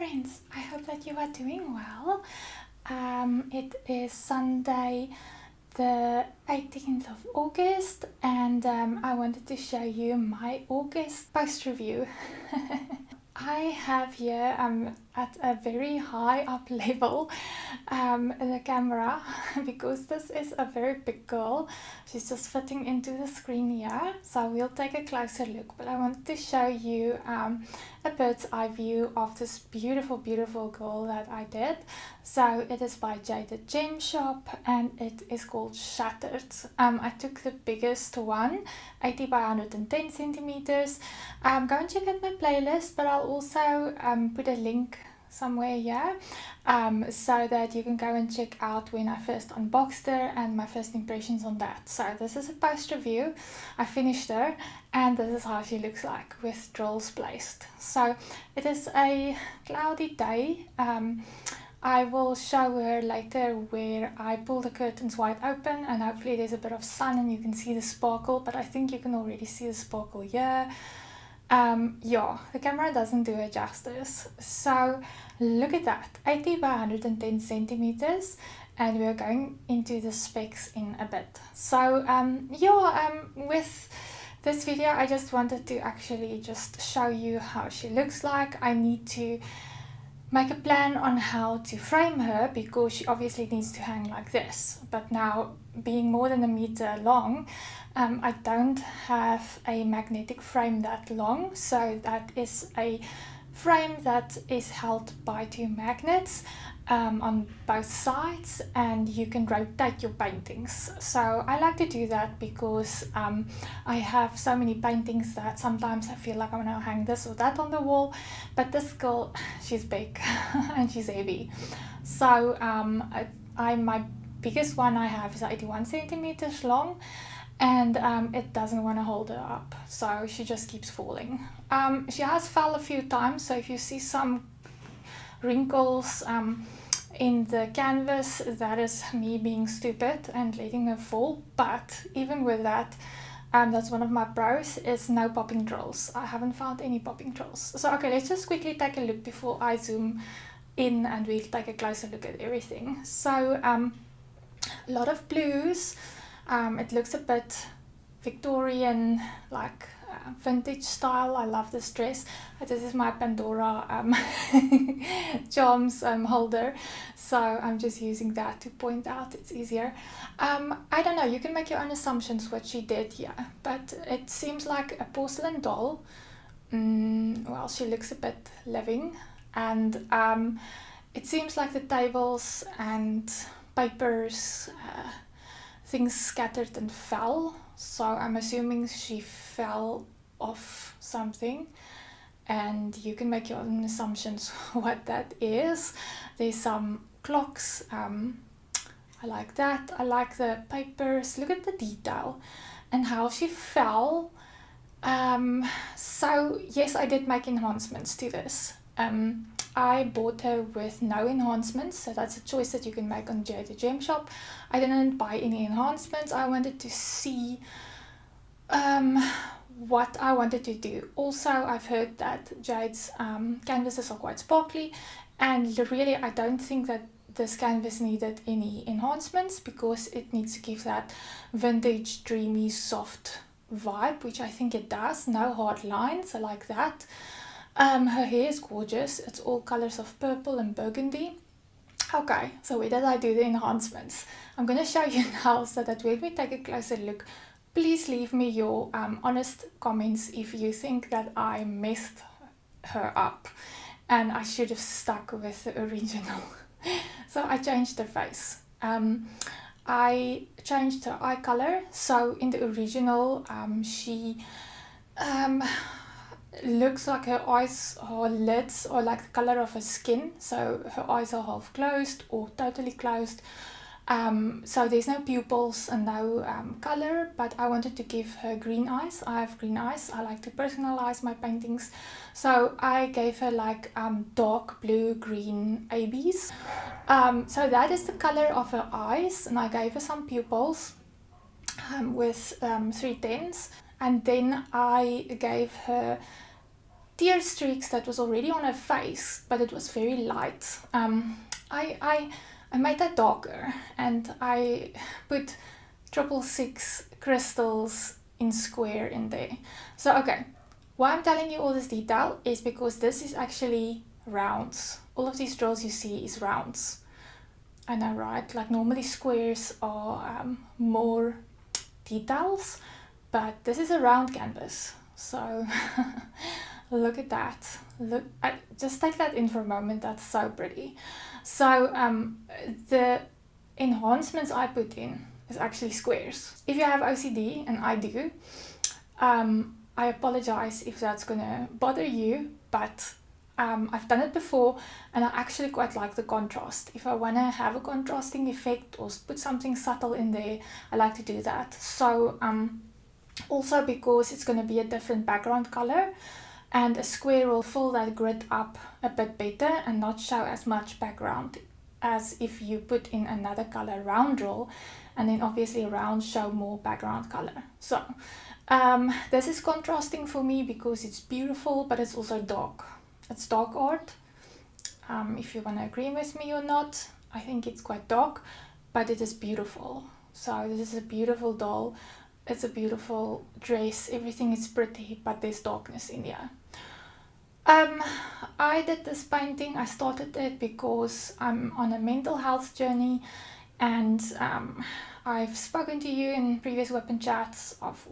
friends, I hope that you are doing well. It is Sunday the 18th of August and I wanted to show you my August post review. I have here at a very high up level the camera because this is a very big girl. She's just fitting into the screen here, so we'll take a closer look, but I wanted to show you a bird's eye view of this beautiful girl that I did. So it is by Jaded Gem Shop and it is called Shattered. I took the biggest one, 80 by 110 centimeters. Go and check out my playlist, but I'll also put a link somewhere here so that you can go and check out when I first unboxed her and my first impressions on that. So this is a post review. I finished her and this is how she looks like with drills placed. So it is a cloudy day. I will show her later where I pull the curtains wide open and hopefully there's a bit of sun and you can see the sparkle, but I think you can already see the sparkle here. Yeah, the camera doesn't do it justice. So look at that, 80 by 110 centimeters, and we're going into the specs in a bit. So with this video I just wanted to actually just show you how she looks like. I need to make a plan on how to frame her because she obviously needs to hang like this, but now being more than a meter long, I don't have a magnetic frame that long, so that is a frame that is held by two magnets on both sides, and you can rotate your paintings. So I like to do that because I have so many paintings that sometimes I feel like I want to hang this or that on the wall, but this girl, she's big and she's heavy. So my biggest one I have is 81 centimeters long, and it doesn't want to hold her up, so she just keeps falling. She has fell a few times, so if you see some wrinkles in the canvas, that is me being stupid and letting her fall. But even with that, that's one of my pros, is no popping drills. I haven't found any popping drills. So okay, let's just quickly take a look before I zoom in and we'll take a closer look at everything. So a lot of blues. It looks a bit Victorian, like vintage style. I love this dress. This is my Pandora charms holder, so I'm just using that to point out it's easier. I don't know, you can make your own assumptions what she did here, but it seems like a porcelain doll. Well, she looks a bit living, and it seems like the tables and papers, things scattered and fell, so I'm assuming she fell off something, and you can make your own assumptions what that is. There's some clocks. I like that. I like the papers. Look at the detail and how she fell. So yes, I did make enhancements to this. I bought her with no enhancements, so that's a choice that you can make on Jaded Gem Shop. I didn't buy any enhancements. I wanted to see what I wanted to do. Also, I've heard that Jade's canvases are quite sparkly, and really I don't think that this canvas needed any enhancements because it needs to give that vintage, dreamy, soft vibe, which I think it does. No hard lines, I like that. Her hair is gorgeous. It's all colors of purple and burgundy. Okay, so where did I do the enhancements? I'm going to show you now, so that when we take a closer look, please leave me your honest comments if you think that I messed her up and I should have stuck with the original. So I changed her face. I changed her eye color. So in the original, she looks like her eyes or lids are like the color of her skin, so her eyes are half closed or totally closed. So there's no pupils and no color, but I wanted to give her green eyes. I have green eyes. I like to personalize my paintings, so I gave her like dark blue green ABs. So that is the color of her eyes, and I gave her some pupils with 310s, and then I gave her tear streaks that was already on her face, but it was very light. I made that darker, and I put 666 crystals in square in there. So okay, why I'm telling you all this detail is because this is actually rounds. All of these drills you see is rounds. I know, right? Like normally squares are more details, but this is a round canvas. So look at that. Look, just take that in for a moment. That's so pretty. So the enhancements I put in is actually squares. If you have OCD, and I do, I apologize if that's gonna bother you, but I've done it before and I actually quite like the contrast. If I want to have a contrasting effect or put something subtle in there, I like to do that. So also because it's going to be a different background color, and a square will fill that grid up a bit better and not show as much background as if you put in another color round roll, and then obviously round show more background color. So this is contrasting for me because it's beautiful, but it's also dark. It's dark art. If you want to agree with me or not, I think it's quite dark, but it is beautiful. So this is a beautiful doll. It's a beautiful dress. Everything is pretty, but there's darkness in here. I did this painting. I started it because I'm on a mental health journey, and I've spoken to you in previous weapon chats of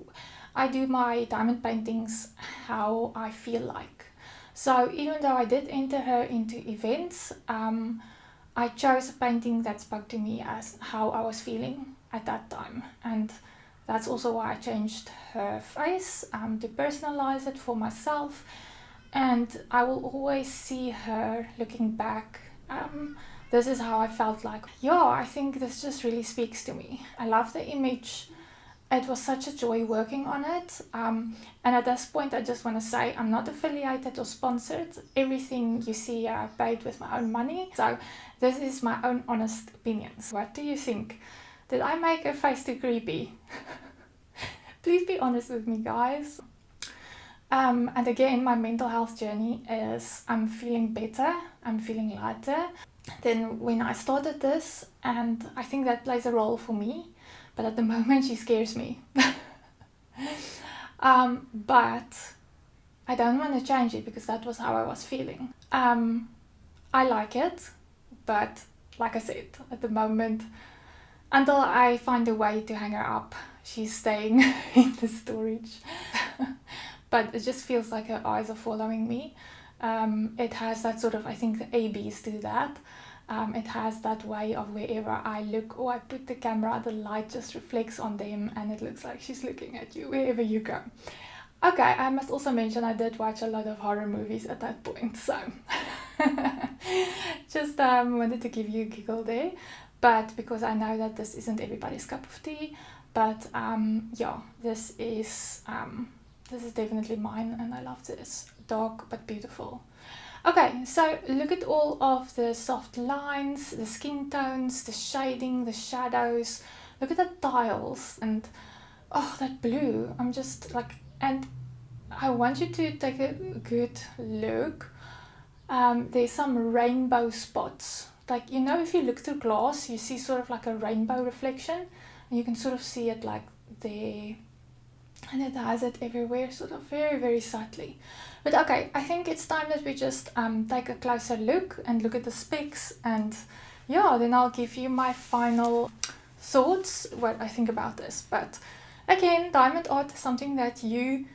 I do my diamond paintings how I feel like. So even though I did enter her into events, I chose a painting that spoke to me as how I was feeling at that time. And that's also why I changed her face, to personalize it for myself. And I will always see her looking back. This is how I felt like. Yeah, I think this just really speaks to me. I love the image. It was such a joy working on it, and at this point I just want to say I'm not affiliated or sponsored. Everything you see I paid with my own money, so this is my own honest opinions. What do you think? Did I make her face too creepy? Please be honest with me, guys. And again, my mental health journey is I'm feeling better, I'm feeling lighter than when I started this, and I think that plays a role for me. But at the moment she scares me. But I don't want to change it because that was how I was feeling. I like it, but like I said, at the moment, until I find a way to hang her up, she's staying in the storage. But it just feels like her eyes are following me. It has that sort of, I think the ABs do that. It has that way of wherever I look or I put the camera, the light just reflects on them and it looks like she's looking at you wherever you go. Okay, I must also mention I did watch a lot of horror movies at that point, so just wanted to give you a giggle there, but because I know that this isn't everybody's cup of tea, but yeah, this is definitely mine and I love this. Dark but beautiful. Okay, so look at all of the soft lines, the skin tones, the shading, the shadows. Look at the tiles and oh, that blue. I'm just like, and I want you to take a good look. There's some rainbow spots. Like, you know, if you look through glass, you see sort of like a rainbow reflection. And you can sort of see it like there. And it has it everywhere, sort of very, very subtly. But okay, I think it's time that we just take a closer look and look at the specs, and yeah, then I'll give you my final thoughts, what I think about this. But again, diamond art is something that you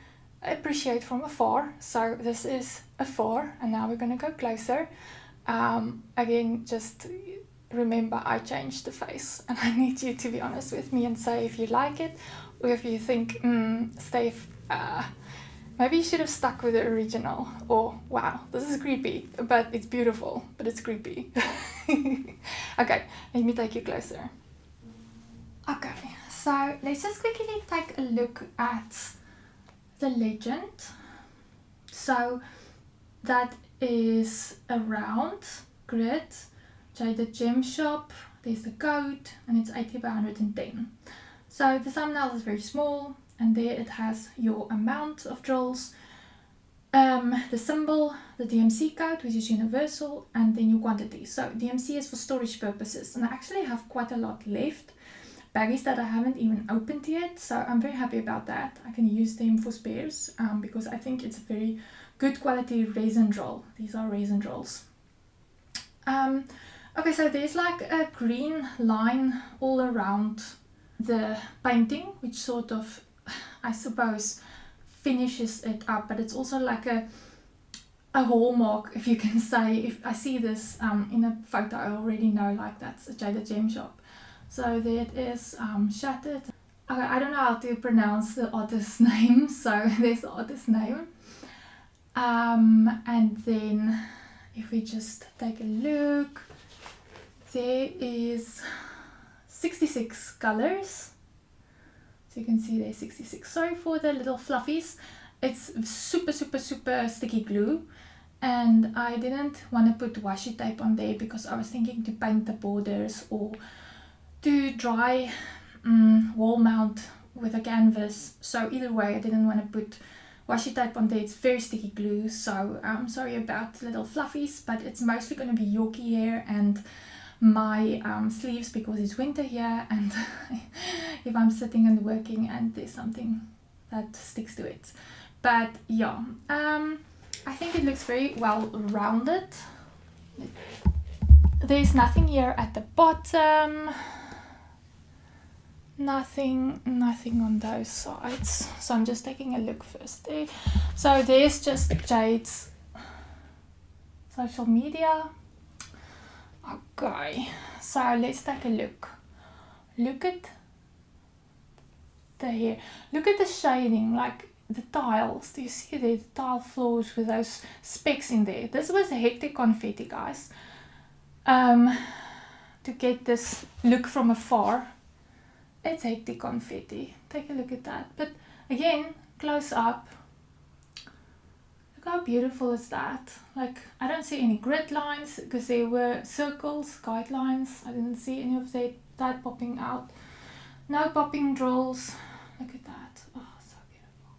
appreciate from afar, so this is afar, and now we're gonna go closer. Again, just remember I changed the face, and I need you to be honest with me and say if you like it, or if you think, Steph, maybe you should have stuck with the original, or wow, this is creepy, but it's beautiful, but it's creepy. Okay, let me take you closer. Okay, so let's just quickly take a look at the legend. So that is a round grid, Jaded Gem Shop, there's the code, and it's 80 by 110. So the thumbnail is very small, and there it has your amount of drills. the symbol, the DMC code, which is universal, and then your quantity. So DMC is for storage purposes, and I actually have quite a lot left, baggies that I haven't even opened yet, so I'm very happy about that. I can use them for spares because I think it's a very good quality resin roll. These are resin rolls. Okay, so there's like a green line all around the painting, which sort of, I suppose, finishes it up, but it's also like a hallmark, if you can say. If I see this in a photo, I already know like that's a Jaded Gem Shop. So there it is, shattered. Okay, I don't know how to pronounce the artist's name, so there's the artist's name. And then if we just take a look, there is 66 colors. So you can see there's 66. Sorry for the little fluffies. It's super sticky glue, and I didn't want to put washi tape on there because I was thinking to paint the borders or to dry wall mount with a canvas. So either way, I didn't want to put washi tape on there. It's very sticky glue, so I'm sorry about little fluffies, but it's mostly going to be Yorkie hair and my sleeves because it's winter here, and if I'm sitting and working and there's something that sticks to it. But yeah, I think it looks very well rounded. There's nothing here at the bottom, nothing on those sides, so I'm just taking a look first there. So there's just Jade's social media. Okay, so let's take a look. Look at the hair. Look at the shading, like the tiles. Do you see there, the tile floors with those specks in there? This was a hectic confetti, guys. To get this look from afar, it's hectic confetti. Take a look at that. But again, close up. Look how beautiful is that. Like, I don't see any grid lines because there were circles, guidelines. I didn't see any of that popping out. No popping drills. Look at that. Oh, so beautiful.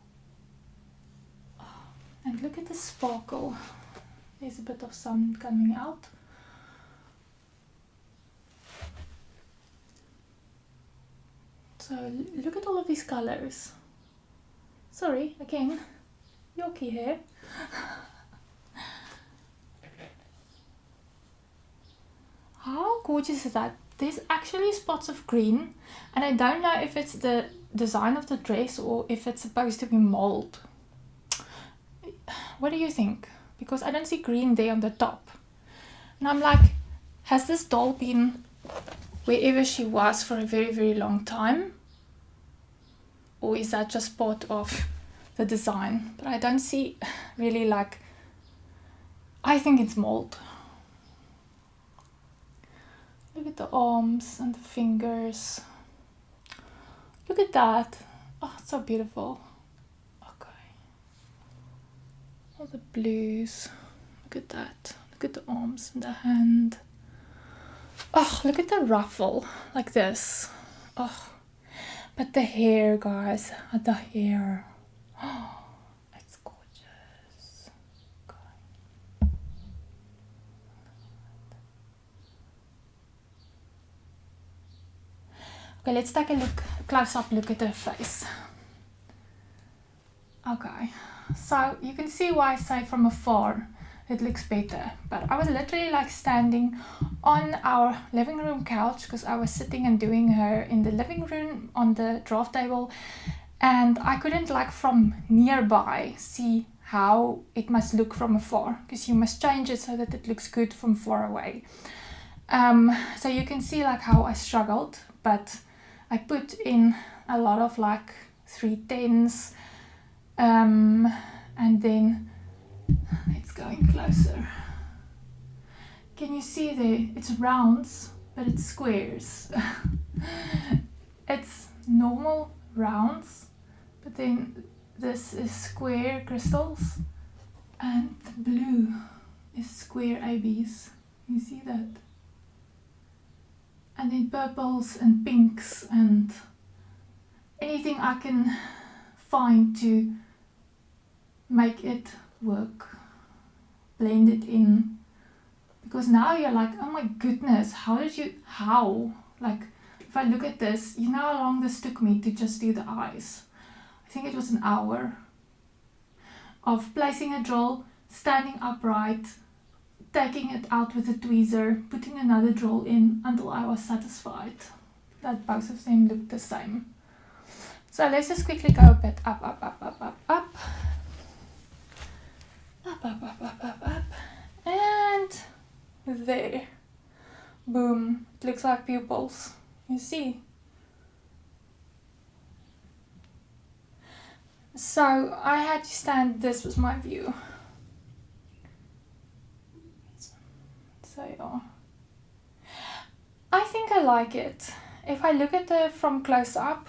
Oh, and look at the sparkle. There's a bit of sun coming out. So look at all of these colors. Sorry, again, Yorkie hair. How gorgeous is that? There's actually spots of green, and I don't know if it's the design of the dress or if it's supposed to be mold. What do you think? Because I don't see green there on the top. And I'm like, has this doll been wherever she was for a very long time? Or is that just part of the design? But I don't see really, like, I think it's mold. Look at the arms and the fingers. Look at that. Oh, it's so beautiful. Okay. All the blues. Look at that. Look at the arms and the hand. Oh, look at the ruffle. Like this. Oh. But the hair, guys. The hair. Oh, it's gorgeous. Okay. Okay, let's take a look, close up look at her face. Okay, so you can see why I say from afar it looks better. But I was literally like standing on our living room couch because I was sitting and doing her in the living room on the draft table, and I couldn't like from nearby see how it must look from afar, because you must change it so that it looks good from far away. So you can see like how I struggled, but I put in a lot of like 310s, and then it's going closer. Can you see there? It's rounds, but it's squares. It's normal rounds, but then this is square crystals, and the blue is square ABs. You see that? And then purples and pinks and anything I can find to make it work, blend it in, because now you're like, oh my goodness, how? Like, if I look at this, you know how long this took me to just do the eyes. I think it was an hour of placing a drill, standing upright, taking it out with a tweezer, putting another drill in until I was satisfied that both of them looked the same. So let's just quickly go a bit up, up, up, up, up, up. Up, up, up, up, up, up. And there. Boom. It looks like pupils. You see? So I had to stand, this was my view. So yeah. I think I like it. If I look at it from close up,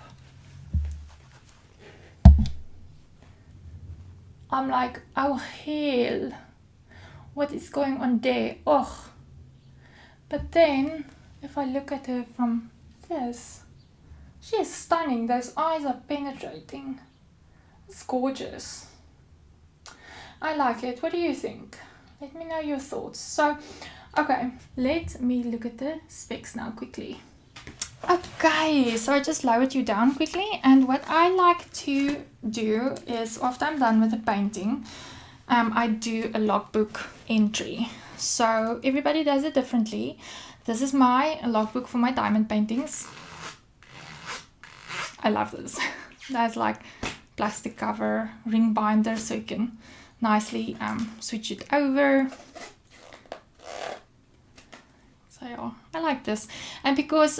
I'm like, oh hell, what is going on there? Ugh. But then, if I look at her from this, she is stunning. Those eyes are penetrating. It's gorgeous. I like it. What do you think? Let me know your thoughts. So, okay, let me look at the specs now quickly. Okay, so I just lowered you down quickly, and what I like to do is after I'm done with the painting, I do a logbook entry. So everybody does it differently. This is my logbook for my diamond paintings. I love this. There's like plastic cover, ring binder, so you can nicely switch it over. So yeah, I like this. And because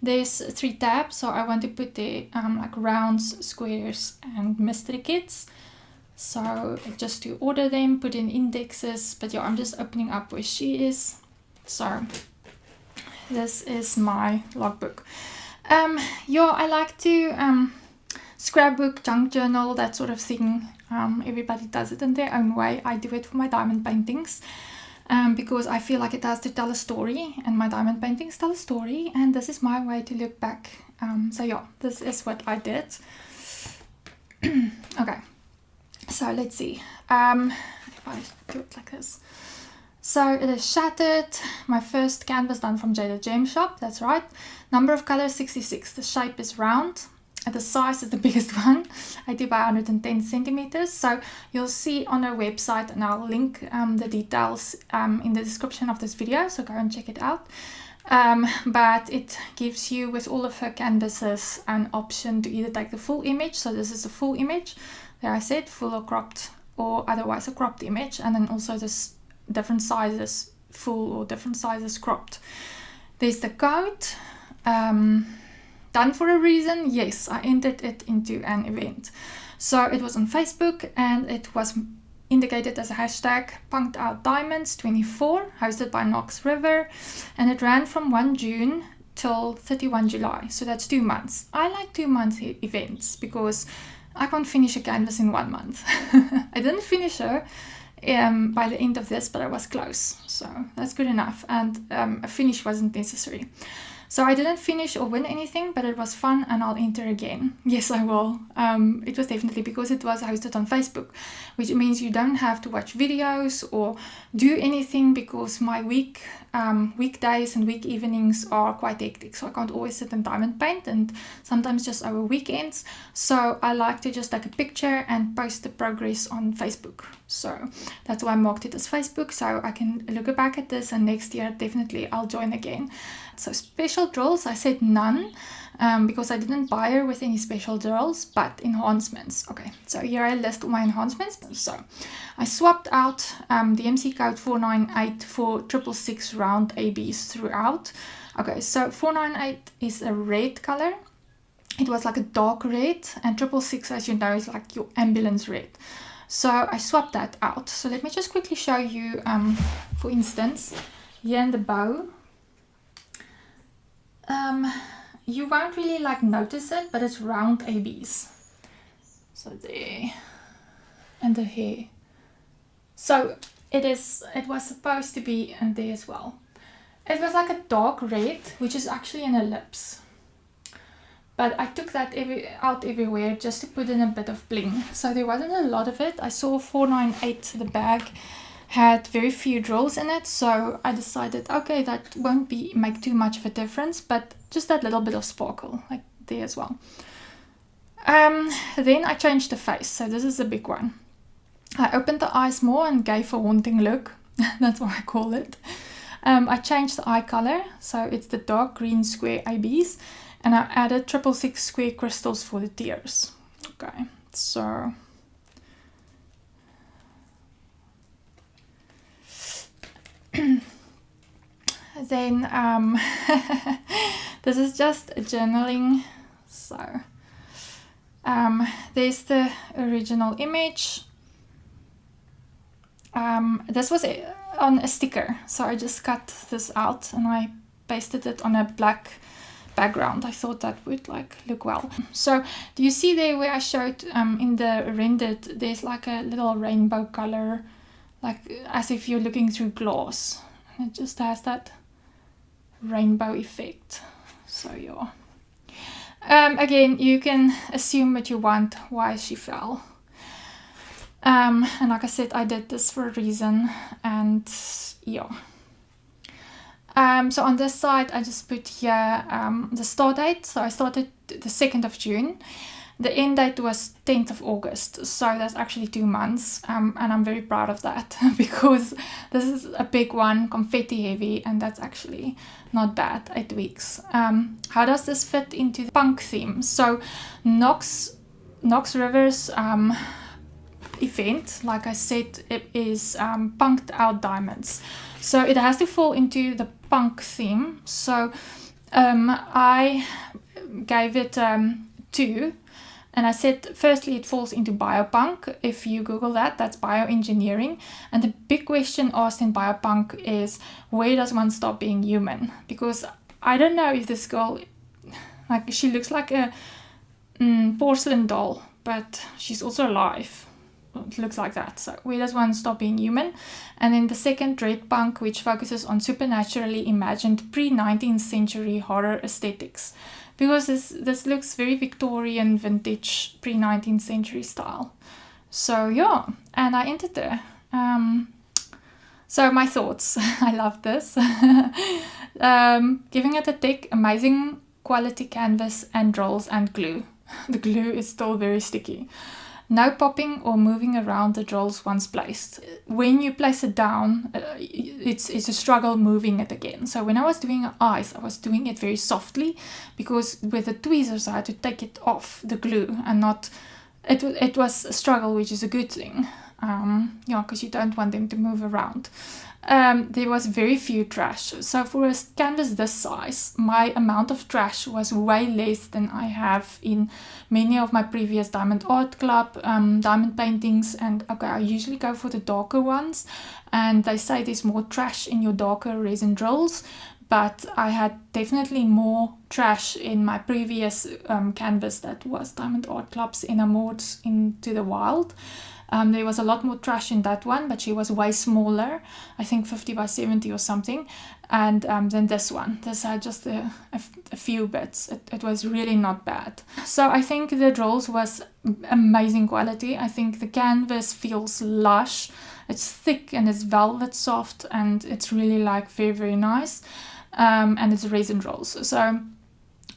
there's 3 tabs, so I want to put the like rounds, squares and mystery kits. So just to order them, put in indexes, but yeah, I'm just opening up where she is. So this is my logbook. Yeah, I like to scrapbook, junk journal, that sort of thing. Everybody does it in their own way. I do it for my diamond paintings because I feel like it has to tell a story, and my diamond paintings tell a story, and this is my way to look back. So yeah, this is what I did. Okay, so let's see. If I do it like this. So it is Shattered, my first canvas done from Jaded Gem Shop, that's right. Number of colors 66, the shape is round. The size is the biggest one, 80 by 110 centimeters. So you'll see on our website, and I'll link the details in the description of this video, so go and check it out. But it gives you, with all of her canvases, an option to either take the full image. So this is the full image, there I said, full or cropped, or otherwise a cropped image, and then also this different sizes, full or different sizes cropped. There's the code. Done for a reason. Yes, I entered it into an event. So it was on Facebook, and it was indicated as a hashtag Punked Out Diamonds 24, hosted by Knox River, and it ran from 1 June till 31 July. So that's 2 months. I like 2-month events because I can't finish a canvas in 1 month. I didn't finish her by the end of this, but I was close. So that's good enough. And a finish wasn't necessary. So I didn't finish or win anything, but it was fun, and I'll enter again. Yes, I will. It was definitely because it was hosted on Facebook, which means you don't have to watch videos or do anything, because my weekdays and week evenings are quite hectic. So I can't always sit and diamond paint, and sometimes just over weekends. So I like to just take a picture and post the progress on Facebook. So that's why I marked it as Facebook, so I can look back at this, and next year definitely I'll join again. So special drills, I said none, because I didn't buy her with any special drills, but enhancements. Okay, so here I list all my enhancements. So I swapped out the MC code 498 for 666 round ABs throughout. Okay, so 498 is a red color. It was like a dark red, and 666, as you know, is like your ambulance red. So I swapped that out. So let me just quickly show you, for instance, here in the bow. You won't really like notice it, but it's round ABs. So there, and the hair. So it was supposed to be in there as well. It was like a dark red, which is actually an ellipse. but I took that out everywhere just to put in a bit of bling. So there wasn't a lot of it. I saw 498, the bag had very few drills in it, so I decided, okay, that won't make too much of a difference, but just that little bit of sparkle, like there as well. Then I changed the face, so this is a big one. I opened the eyes more and gave a haunting look. That's what I call it. I changed the eye color, so it's the dark green square ABs, and I added 666 square crystals for the tears. Okay, so then this is just a journaling. So there's the original image. This was on a sticker, so I just cut this out and I pasted it on a black background. I thought that would look well. So do you see there where I showed in the rendered, there's like a little rainbow color, like as if you're looking through glass, and it just has that rainbow effect. So yeah, again, you can assume what you want why she fell. And like I said, I did this for a reason, and yeah. So on this side, I just put here the start date. So I started the 2nd of June. The end date was 10th of August. So that's actually 2 months. And I'm very proud of that because this is a big one, confetti heavy, and that's actually not bad, 8 weeks. How does this fit into the punk theme? So Knox Rivers event, like I said, it is punked out diamonds, so it has to fall into the punk theme. So I gave it 2, and I said firstly it falls into biopunk. If you Google that, that's bioengineering, and the big question asked in biopunk is, where does one stop being human? Because I don't know if this girl, like, she looks like a porcelain doll, but she's also alive. It looks like that. So where does one stop being human? And then the second, dread punk, which focuses on supernaturally imagined pre-19th century horror aesthetics, because this looks very Victorian, vintage, pre-19th century style. So yeah, and I entered there. So my thoughts. I love this. Giving it a tick. Amazing quality canvas and drills and glue. The glue is still very sticky. No popping or moving around the drills once placed. When you place it down, it's a struggle moving it again. So when I was doing eyes, I was doing it very softly, because with the tweezers I had to take it off the glue and not. It was a struggle, which is a good thing. Yeah, because you don't want them to move around. There was very few trash. So for a canvas this size, my amount of trash was way less than I have in many of my previous Diamond Art Club diamond paintings. And okay, I usually go for the darker ones, and they say there's more trash in your darker resin drills, but I had definitely more trash in my previous canvas that was Diamond Art Club's Enamored Into the Wild. There was a lot more trash in that one, but she was way smaller, I think 50 by 70 or something. And then this one, this had just a few bits. It was really not bad. So I think the drills was amazing quality. I think the canvas feels lush. It's thick and it's velvet soft, and it's really very, very nice. And it's resin drills. So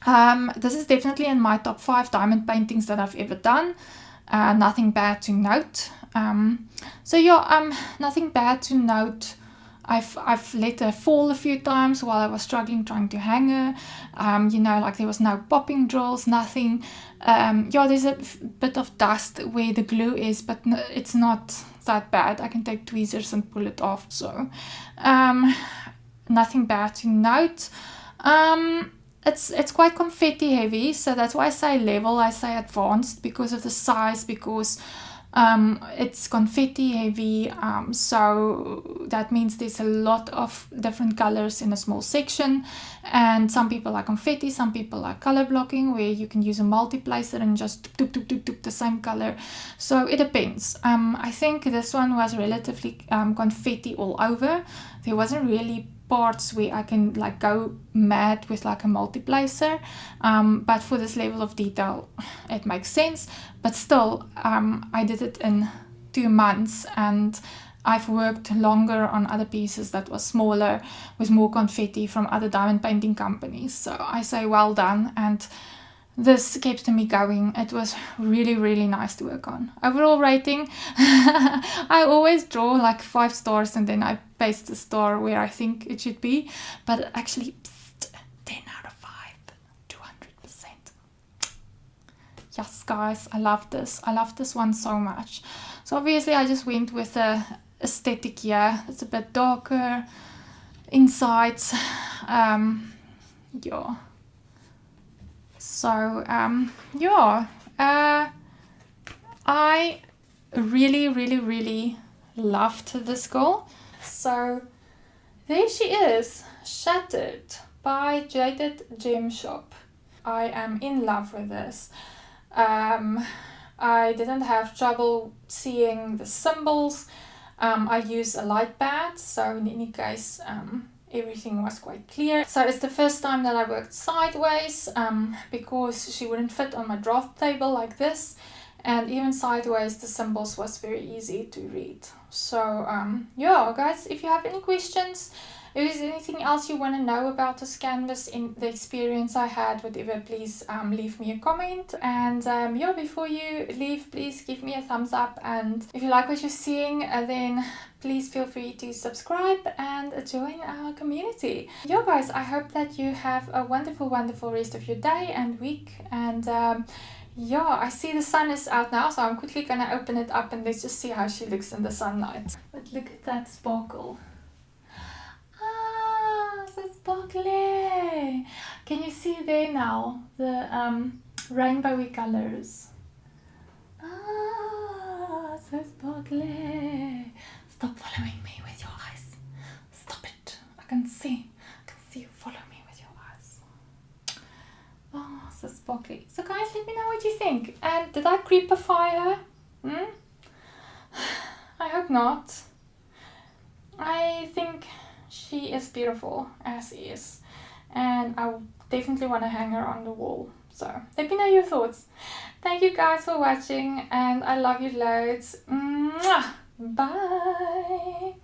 this is definitely in my top 5 diamond paintings that I've ever done. Nothing bad to note. So yeah, nothing bad to note. I've let her fall a few times while I was struggling trying to hang her. There was no popping drills, nothing. There's a bit of dust where the glue is, but it's not that bad. I can take tweezers and pull it off. So nothing bad to note. It's quite confetti heavy, so that's why I say level, I say advanced, because of the size, because it's confetti heavy, so that means there's a lot of different colors in a small section, and some people like confetti, some people like color blocking, where you can use a multiplacer and just doop the same color. So it depends. I think this one was relatively confetti all over. There wasn't really parts where I can like go mad with like a multiplacer, but for this level of detail it makes sense. But still, I did it in 2 months, and I've worked longer on other pieces that was smaller with more confetti from other diamond painting companies. So I say well done, and this kept me going. It was really, really nice to work on. Overall rating, I always draw like 5 stars and then I paste the star where I think it should be. But actually, 10 out of 5, 200%. Yes, guys, I love this. I love this one so much. So obviously I just went with the aesthetic here. It's a bit darker insides. Yeah. So I really, really, really loved this girl. So there she is, Shattered by Jaded Gem Shop. I am in love with this. I didn't have trouble seeing the symbols. I use a light pad, so in any case everything was quite clear. So it's the first time that I worked sideways, because she wouldn't fit on my draft table like this, and even sideways the symbols was very easy to read. So yeah, guys, if you have any questions, if there's anything else you want to know about this canvas, in the experience I had, whatever, please leave me a comment. And yeah, before you leave, please give me a thumbs up, and if you like what you're seeing, then please feel free to subscribe and join our community. Yeah, guys, I hope that you have a wonderful, wonderful rest of your day and week. And yeah, I see the sun is out now, so I'm quickly gonna open it up and let's just see how she looks in the sunlight. But look at that sparkle. So sparkly. Can you see there now the rainbowy colors? So sparkly. Stop following me with your eyes. Stop it. I can see you follow me with your eyes. Oh, so sparkly. So guys, let me know what you think. And did I creepify her? I hope not. I think she is beautiful as is, and I definitely want to hang her on the wall. So let me know your thoughts. Thank you guys for watching, and I love you loads. Mwah! Bye.